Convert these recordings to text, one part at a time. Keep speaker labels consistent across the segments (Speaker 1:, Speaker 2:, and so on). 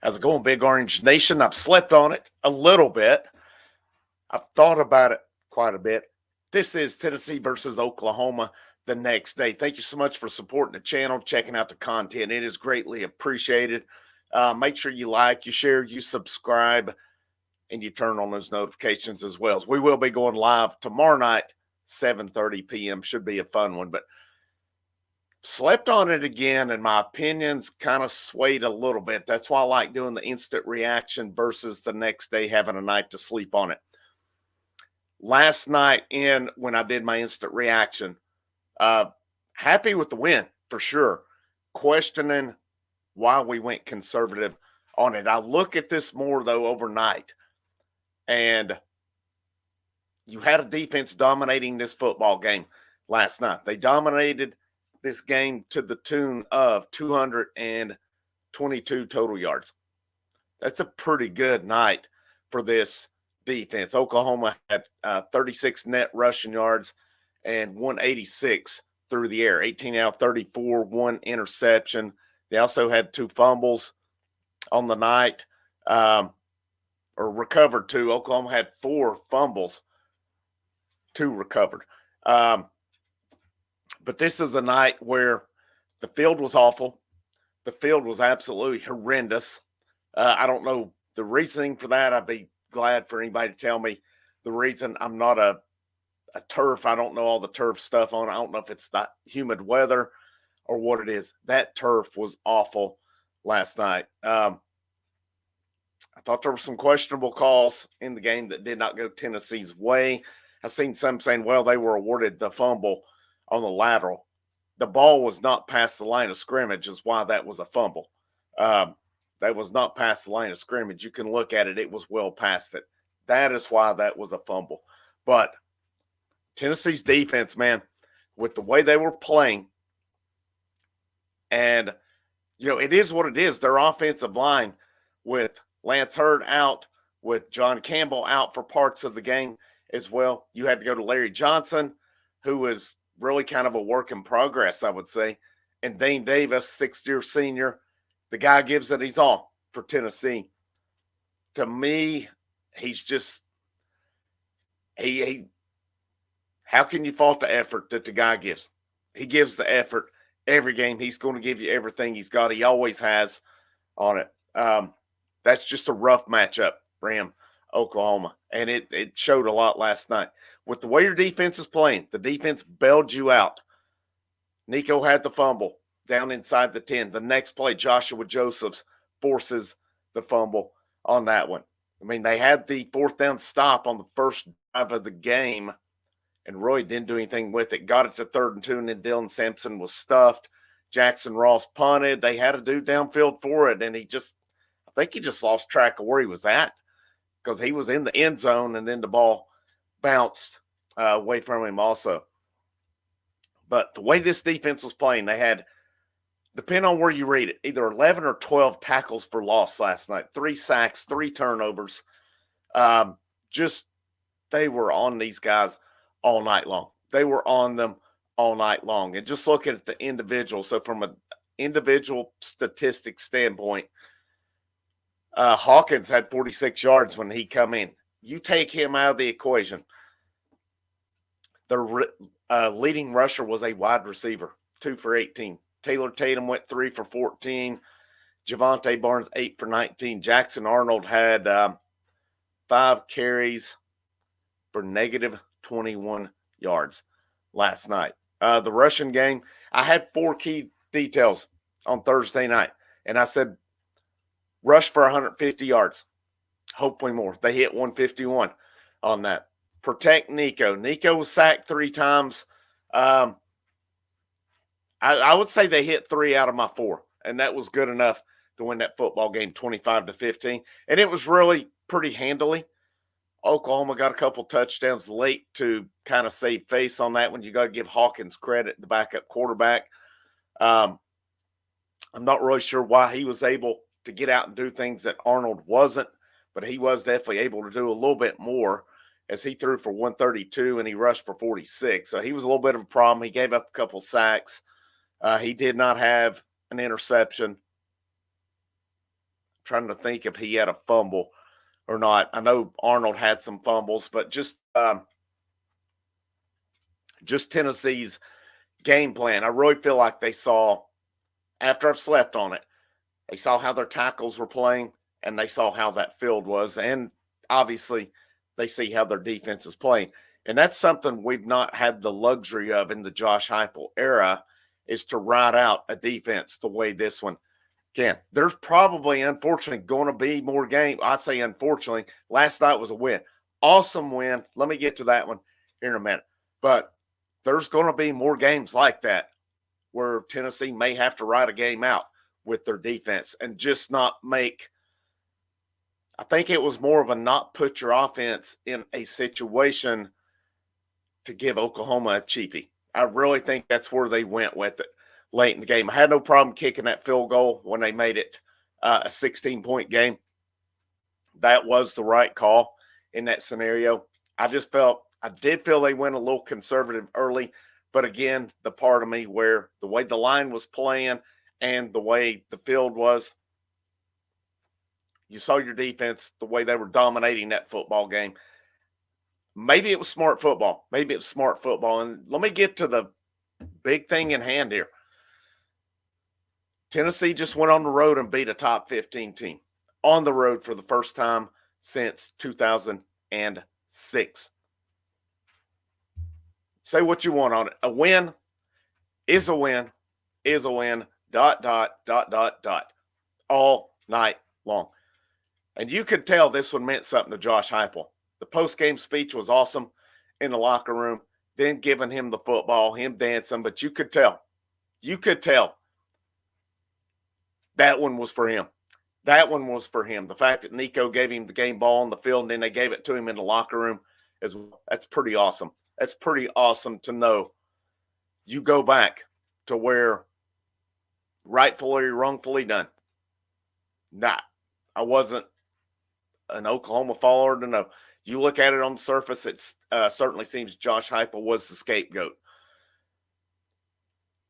Speaker 1: How's it going, Big Orange Nation? I've slept on it a little bit. I've thought about it quite a bit. This is Tennessee versus Oklahoma the next day. Thank you so much for supporting the channel, checking out the content. It is greatly appreciated. Make sure you like, you share, you subscribe, and you turn on those notifications as well. We will be going live tomorrow night, 7:30 p.m. Should be a fun one, but slept on it again, and my opinions kind of swayed a little bit. That's why I like doing the instant reaction versus the next day having a night to sleep on it. Last night, when I did my instant reaction, happy with the win for sure. Questioning why we went conservative on it. I look at this more though overnight, and you had a defense dominating this football game last night. They dominated this game to the tune of 222 total yards. That's a pretty good night for this defense. Oklahoma had 36 net rushing yards and 186 through the air, 18 out of 34, one interception. They also had two fumbles on the night, or recovered two. Oklahoma had four fumbles, two recovered. But this is a night where the field was awful. The field was absolutely horrendous. I don't know the reasoning for that. I'd be glad for anybody to tell me the reason. I'm not a turf. I don't know all the turf stuff on it. I don't know if it's the humid weather or what it is. That turf was awful last night. I thought there were some questionable calls in the game that did not go Tennessee's way. I've seen some saying, well, they were awarded the fumble on the lateral. The ball was not past the line of scrimmage, is why that was a fumble. That was not past the line of scrimmage. You can look at it. It was well past it. That is why that was a fumble. But Tennessee's defense, man, with the way they were playing, and, it is what it is. Their offensive line with Lance Hurd out, with John Campbell out for parts of the game as well. You had to go to Larry Johnson, who was really kind of a work in progress, I would say. And Dane Davis, sixth-year senior, the guy gives it his all for Tennessee. To me, he's just how can you fault the effort that the guy gives? He gives the effort every game. He's going to give you everything he's got. He always has on it. That's just a rough matchup for him, Oklahoma. And it showed a lot last night. With the way your defense is playing, the defense bailed you out. Nico had the fumble down inside the 10. The next play, Joshua Josephs forces the fumble on that one. I mean, they had the fourth down stop on the first drive of the game, and Roy didn't do anything with it. Got it to 3rd and 2, and then Dylan Sampson was stuffed. Jackson Ross punted. They had a dude downfield for it, and I think he just lost track of where he was at, because he was in the end zone, and then the ball bounced away from him also. But the way this defense was playing, they had, depending on where you read it, either 11 or 12 tackles for loss last night, 3 sacks, 3 turnovers. They were on these guys all night long. They were on them all night long. And just looking at the individual, so from an individual statistic standpoint, Hawkins had 46 yards when he come in. You take him out of the equation, the leading rusher was a wide receiver, 2 for 18. Taylor Tatum went 3 for 14. Javonte Barnes, 8 for 19. Jackson Arnold had 5 carries for negative 21 yards last night. The rushing game, I had 4 key details on Thursday night, and I said, rush for 150 yards, hopefully more. They hit 151 on that. Protect Nico. Nico was sacked 3 times. I would say they hit 3 out of my 4, and that was good enough to win that football game 25-15. And it was really pretty handily. Oklahoma got a couple touchdowns late to kind of save face on that one. You got to give Hawkins credit, the backup quarterback. I'm not really sure why he was able to get out and do things that Arnold wasn't, but he was definitely able to do a little bit more, as he threw for 132 and he rushed for 46. So he was a little bit of a problem. He gave up a couple sacks. He did not have an interception. trying to think if he had a fumble or not. I know Arnold had some fumbles, but just Tennessee's game plan. I really feel like they saw, after I've slept on it, they saw how their tackles were playing and they saw how that field was. And obviously, they see how their defense is playing. And that's something we've not had the luxury of in the Josh Heupel era, is to ride out a defense the way this one can. There's probably, unfortunately, going to be more games. I say unfortunately. Last night was a win. Awesome win. Let me get to that one here in a minute. But there's going to be more games like that where Tennessee may have to ride a game out with their defense and just not make – I think it was more of a not put your offense in a situation to give Oklahoma a cheapie. I really think that's where they went with it late in the game. I had no problem kicking that field goal when they made it a 16-point game. That was the right call in that scenario. I did feel they went a little conservative early, but again, the part of me where the way the line was playing and the way the field was, you saw your defense, the way they were dominating that football game. Maybe it was smart football. And let me get to the big thing in hand here. Tennessee just went on the road and beat a top 15 team on the road for the first time since 2006. Say what you want on it. A win is a win is a win, ... all night long. And you could tell this one meant something to Josh Heupel. The post-game speech was awesome in the locker room, then giving him the football, him dancing, but you could tell that one was for him. The fact that Nico gave him the game ball on the field and then they gave it to him in the locker room, that's pretty awesome. That's pretty awesome to know. You go back to where rightfully or wrongfully done. Nah, I wasn't an Oklahoma follower to know. You look at it on the surface, it certainly seems Josh Heupel was the scapegoat.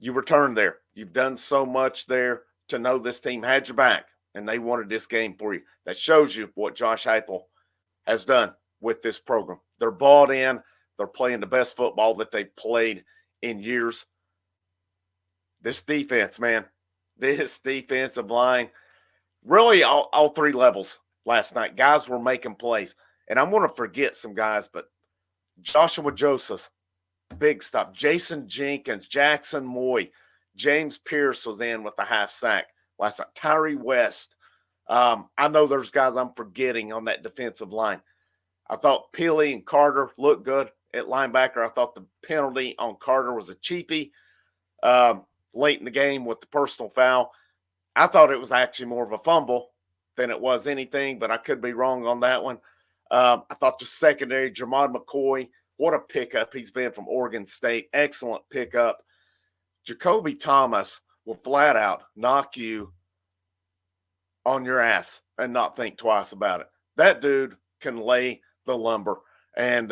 Speaker 1: You returned there. You've done so much there to know this team had your back, and they wanted this game for you. That shows you what Josh Heupel has done with this program. They're bought in. They're playing the best football that they've played in years. This defense, man, this defensive line, really all three levels last night. Guys were making plays. And I'm going to forget some guys, but Joshua Joseph, big stuff. Jason Jenkins, Jackson Moy, James Pierce was in with a half sack last night. Tyree West. I know there's guys I'm forgetting on that defensive line. I thought Peely and Carter looked good at linebacker. I thought the penalty on Carter was a cheapie late in the game with the personal foul. I thought it was actually more of a fumble than it was anything, but I could be wrong on that one. I thought the secondary, Jermod McCoy, what a pickup he's been from Oregon State. Excellent pickup. Jacoby Thomas will flat out knock you on your ass and not think twice about it. That dude can lay the lumber. And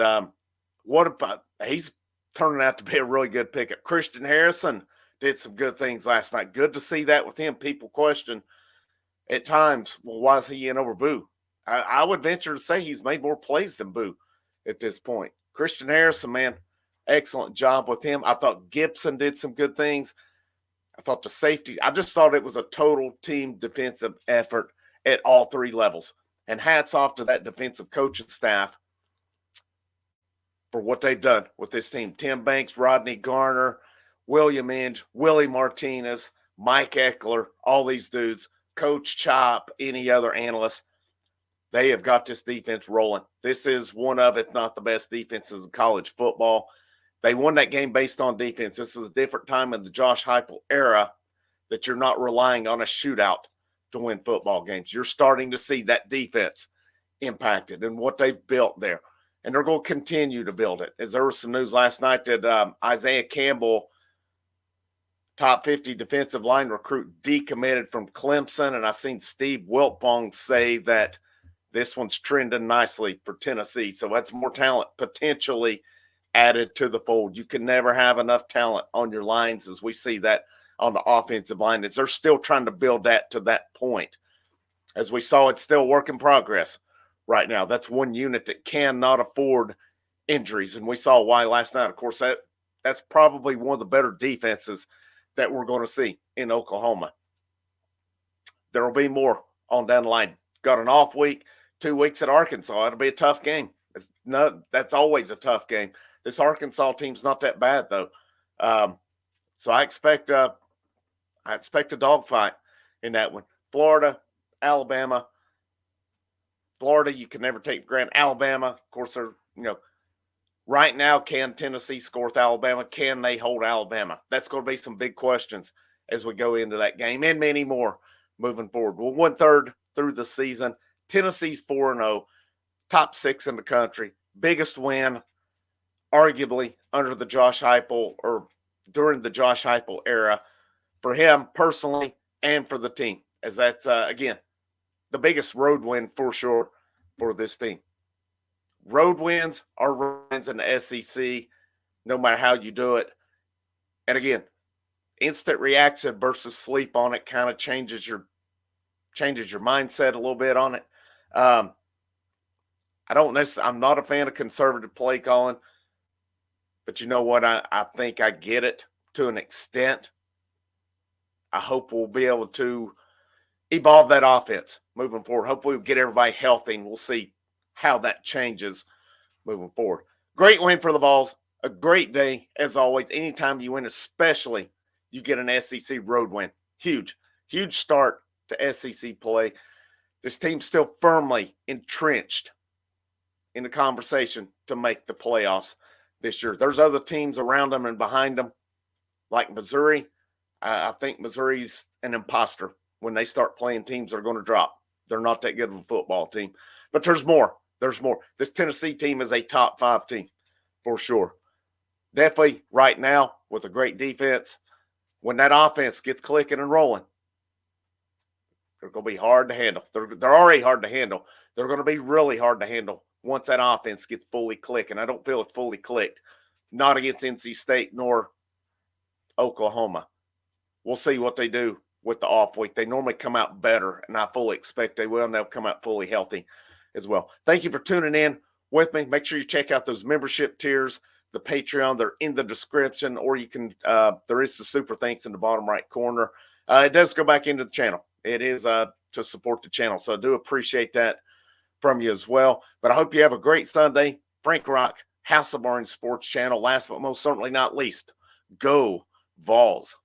Speaker 1: he's turning out to be a really good pickup. Christian Harrison did some good things last night. Good to see that with him. People question at times, well, why is he in over Boo? I would venture to say he's made more plays than Boo at this point. Christian Harrison, man, excellent job with him. I thought Gibson did some good things. I thought the safety, I just thought it was a total team defensive effort at all three levels. And hats off to that defensive coaching staff for what they've done with this team. Tim Banks, Rodney Garner, William Inge, Willie Martinez, Mike Eckler, all these dudes, Coach Chop, any other analyst. They have got this defense rolling. This is one of, if not the best defenses in college football. They won that game based on defense. This is a different time in the Josh Heupel era that you're not relying on a shootout to win football games. You're starting to see that defense impacted and what they've built there. And they're going to continue to build it. As there was some news last night that Isaiah Campbell, top 50 defensive line recruit, decommitted from Clemson. And I seen Steve Wiltfong say that this one's trending nicely for Tennessee. So that's more talent potentially added to the fold. You can never have enough talent on your lines, as we see that on the offensive line. They're still trying to build that to that point. As we saw, it's still work in progress right now. That's one unit that cannot afford injuries, and we saw why last night. Of course, that's probably one of the better defenses that we're going to see in Oklahoma. There will be more on down the line. Got an off week, 2 weeks at Arkansas. It'll be a tough game. That's always a tough game. This Arkansas team's not that bad though, so I expect a dogfight in that one. Florida, Alabama. Florida, you can never take for granted. Alabama, of course, they're right now. Can Tennessee score with Alabama? Can they hold Alabama? That's going to be some big questions as we go into that game and many more moving forward. Well, 1/3 through the season, Tennessee's 4-0, top 6 in the country, biggest win, arguably under the Josh Heupel or during the Josh Heupel era for him personally and for the team, as that's again the biggest road win for sure for this team. Road wins are road wins in the SEC, no matter how you do it. And again, instant reaction versus sleep on it kind of changes your mindset a little bit on it. I'm not a fan of conservative play calling, but you know what? I think I get it to an extent. I hope we'll be able to evolve that offense moving forward. Hopefully we'll get everybody healthy, and we'll see how that changes moving forward. Great win for the Vols. A great day, as always. Anytime you win, especially you get an SEC road win. Huge start to SEC play. This team's still firmly entrenched in the conversation to make the playoffs this year. There's other teams around them and behind them, like Missouri. I think Missouri's an imposter when they start playing teams that are going to drop. They're not that good of a football team. But there's more. This Tennessee team is a top 5 team for sure. Definitely right now with a great defense. When that offense gets clicking and rolling, they're going to be hard to handle. They're already hard to handle. They're going to be really hard to handle once that offense gets fully clicking. I don't feel it's fully clicked. Not against NC State nor Oklahoma. We'll see what they do with the off week. They normally come out better, and I fully expect they will, and they'll come out fully healthy as well. Thank you for tuning in with me. Make sure you check out those membership tiers, the Patreon. They're in the description, or you can, there is the super thanks in the bottom right corner. It does go back into the channel. It is to support the channel, so I do appreciate that from you as well. But I hope you have a great Sunday. Frank Rock, House of Orange Sports Channel. Last but most certainly not least, go Vols.